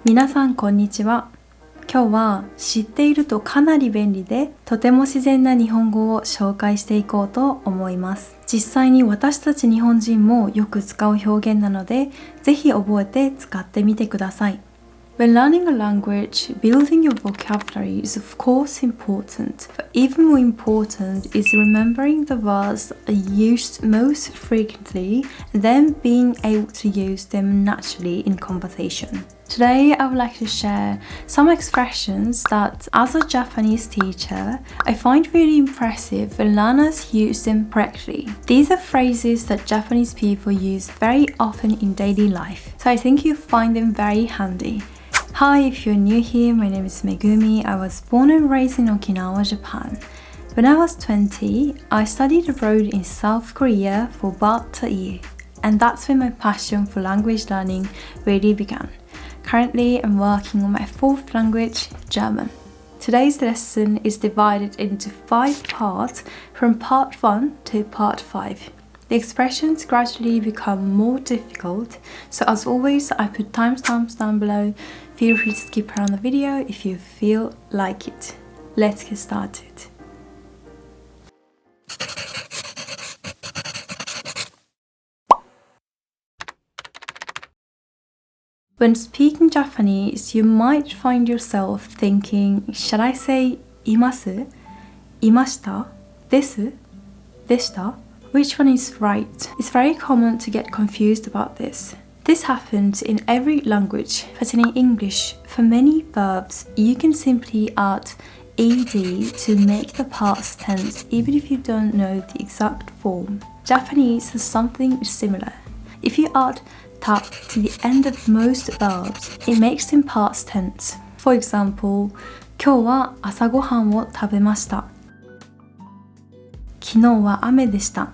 皆さんこんにちは。今日は知っているとかなり便利でとても自然な日本語を紹介していこうと思います。実際に私たち日本人もよく使う表現なので、ぜひ覚えて使ってみてください。When learning a language, building your vocabulary is of course important, but even more important is remembering the words that are used most frequently and then being able to use them naturally in conversation. Today, I would like to share some expressions that, as a Japanese teacher, I find really impressive when learners use them correctly. These are phrases that Japanese people use very often in daily life, so I think you'll find them very handy. Hi, if you're new here, my name is Megumi. I was born and raised in Okinawa, Japan. When I was 20, I studied abroad in South Korea for about a year, and that's when my passion for language learning really began. Currently, I'm working on my fourth language, German. Today's lesson is divided into 5 parts, from part 1 to part 5. The expressions gradually become more difficult, so as always, I put timestamps down below. Feel free to skip around the video if you feel like it. Let's get started. When speaking Japanese, you might find yourself thinking, should I say imasu, imashita, desu, deshita? Which one is right? It's very common to get confused about this. This happens in every language, but in English, for many verbs, you can simply add ed to make the past tense even if you don't know the exact form. Japanese has something similar. If you add ta to the end of most verbs, it makes them past tense. For example, 今日は朝ごはんを食べました。昨日は雨でした。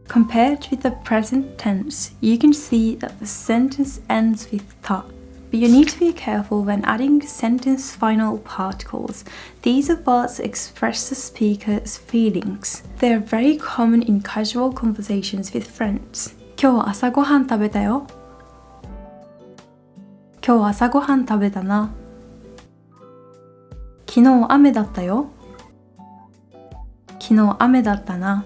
Compared with the present tense, you can see that the sentence ends with ta, but you need to be careful when adding sentence final particles. These are words that express the speaker's feelings. They are very common in casual conversations with friends. 今日朝ごはん食べたよ。今日朝ごはん食べたな。昨日雨だったよ。昨日雨だったな。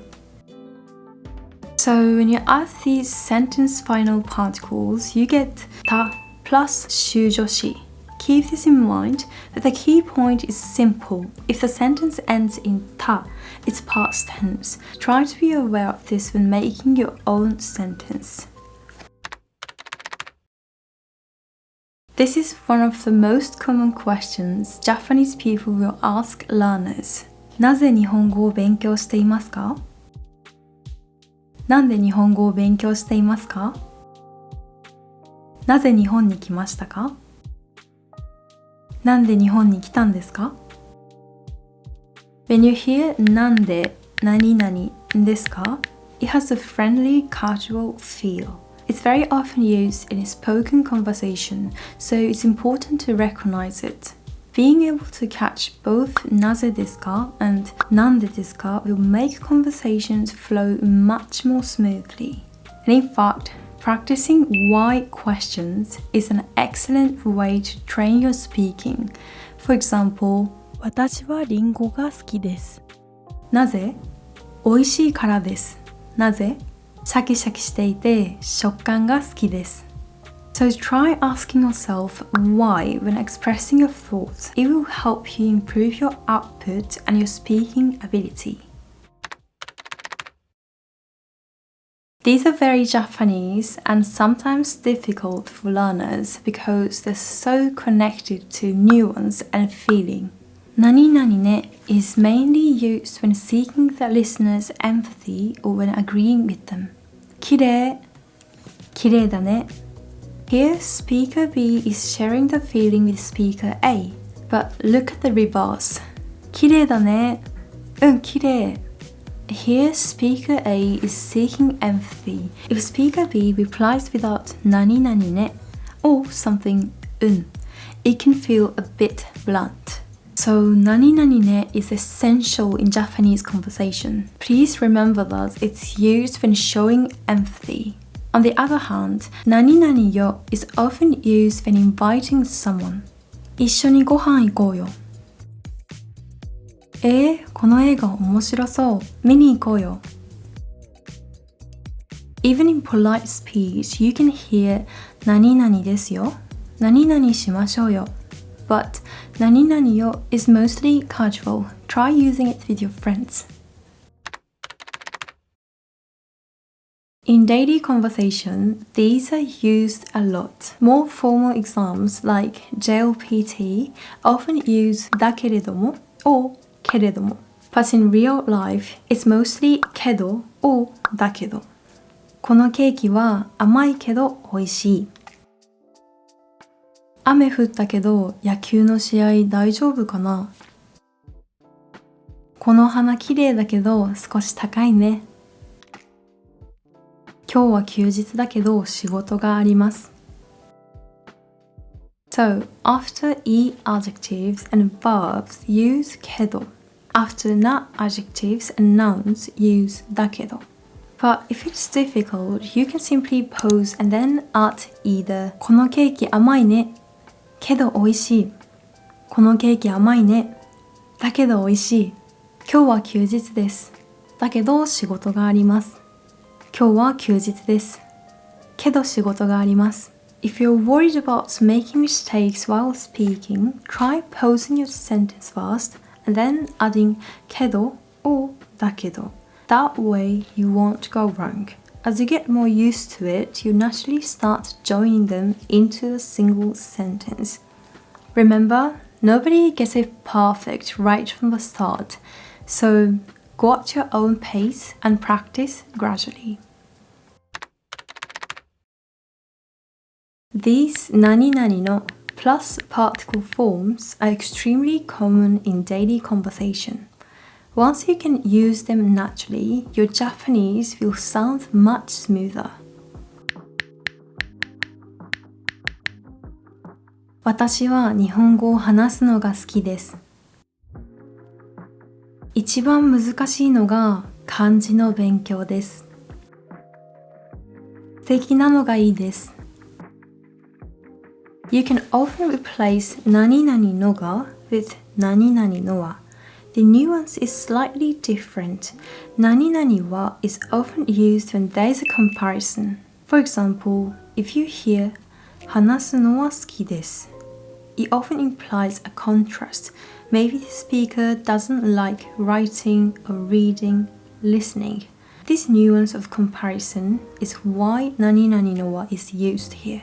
So when you add these sentence final particles, you get ta plus shujoshi. Keep this in mind that the key point is simple. If the sentence ends in ta, it's past tense. Try to be aware of this when making your own sentence. This is one of the most common questions Japanese people will ask learners. なぜ日本語を勉強していますか？なんで日本語を勉強していますか？なぜ日本に来ましたか？なんで日本に来たんですか？ When you hear なんで何々ですか? It has a friendly, casual feel. It's very often used in a spoken conversation, so it's important to recognize it. Being able to catch both なぜですか and なんでですか will make conversations flow much more smoothly. And in fact, practicing why questions is an excellent way to train your speaking. For example, 私はリンゴが好きです。なぜ？美味しいからです。なぜ？シャキシャキしていて食感が好きです。So try asking yourself why when expressing your thoughts. It will help you improve your output and your speaking ability. These are very Japanese and sometimes difficult for learners because they're so connected to nuance and feeling. 何々ね is mainly used when seeking the listener's empathy or when agreeing with them. きれい、きれいだね。Here, speaker B is sharing the feeling with speaker A. But look at the reverse. きれいだね。きれい。Here, speaker A is seeking empathy. If speaker B replies without 何々ね or something it can feel a bit blunt. So, 何々ね is essential in Japanese conversation. Please remember that it's used when showing empathy. On the other hand, 何々よ is often used when inviting someone. 一緒にご飯行こうよ。この映画面白そう。見に行こうよ。Even in polite speech, you can hear 何々ですよ。何々しましょうよ。But 何々よ is mostly casual. Try using it with your friends. In daily conversation, these are used a lot. More formal exams like JLPT often use だけれども or けれども. But in real life, it's mostly けど or だけど。このケーキは甘いけど美味しい。雨降ったけど野球の試合大丈夫かな？この花綺麗だけど少し高いね。今日は休日だけど仕事があります。So, after E adjectives and verbs, use けど。After not adjectives and nouns, use だけど。But if it's difficult, you can simply pause and then add either このケーキ甘いね。けど美味しい。このケーキ甘いね。だけど美味しい。今日は休日です。だけど仕事があります。今日は休日です。けど仕事があります。If you're worried about making mistakes while speaking, try pausing your sentence first and then adding けど or だけど. That way you won't go wrong. As you get more used to it, you naturally start joining them into a single sentence. Remember, nobody gets it perfect right from the start, so go at your own pace and practice gradually. These 何々の plus particle forms are extremely common in daily conversation. Once you can use them naturally, your Japanese will sound much smoother. 私は日本語を話すのが好きです。一番難しいのが漢字の勉強です。素敵なのがいいです。You can often replace 何々のが with 何々のは。The nuance is slightly different. 何々は is often used when there is a comparison. For example, if you hear 話すのは好きです。It often implies a contrast. Maybe the speaker doesn't like writing or reading, listening. This nuance of comparison is why 何々のは is used here.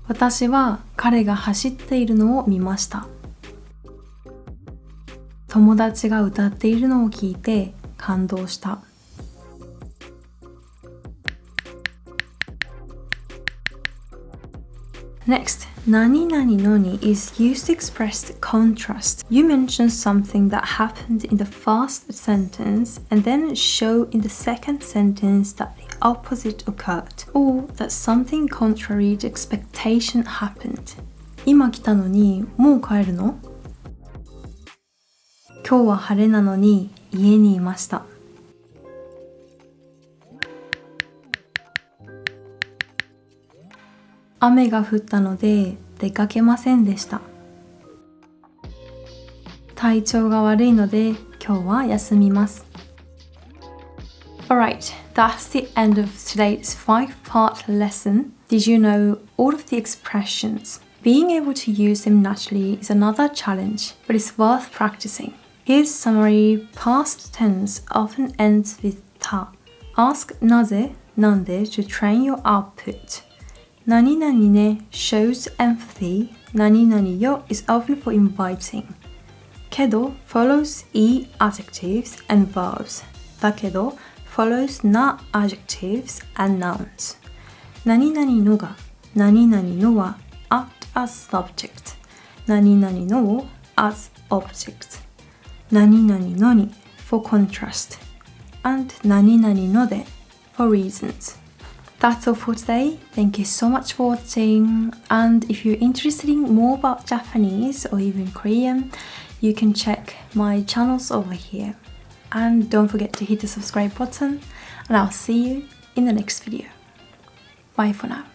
私は彼が走っているのを見ました。友達が歌っているのを聞いて感動した。Next, 何々のに is used to express contrast. You mention something that happened in the first sentence and then show in the second sentence that the opposite occurred, or that something contrary to expectation happened. 今来たのにもう帰るの？今日は晴れなのに家にいました。雨が降ったので出かけませんでした。体調が悪いので今日は休みます。Alright, that's the end of today's 5-part lesson. Did you know all of the expressions? Being able to use them naturally is another challenge, but it's worth practicing. Here's a summary. Past tense often ends with た. Ask なぜ、なんで to train your output. 何々ね shows empathy. 何々よ is often for inviting. けど follows E adjectives and verbs. だけど follows not adjectives and nouns. 何々のが何々のは act as subject. 何々のを as object. 何々のに for contrast. And 何々ので for reasons. That's all for today. Thank you so much for watching. And if you're interested in more about Japanese or even Korean, you can check my channels over here. and don't forget to hit the subscribe button, and I'll see you in the next video. Bye for now.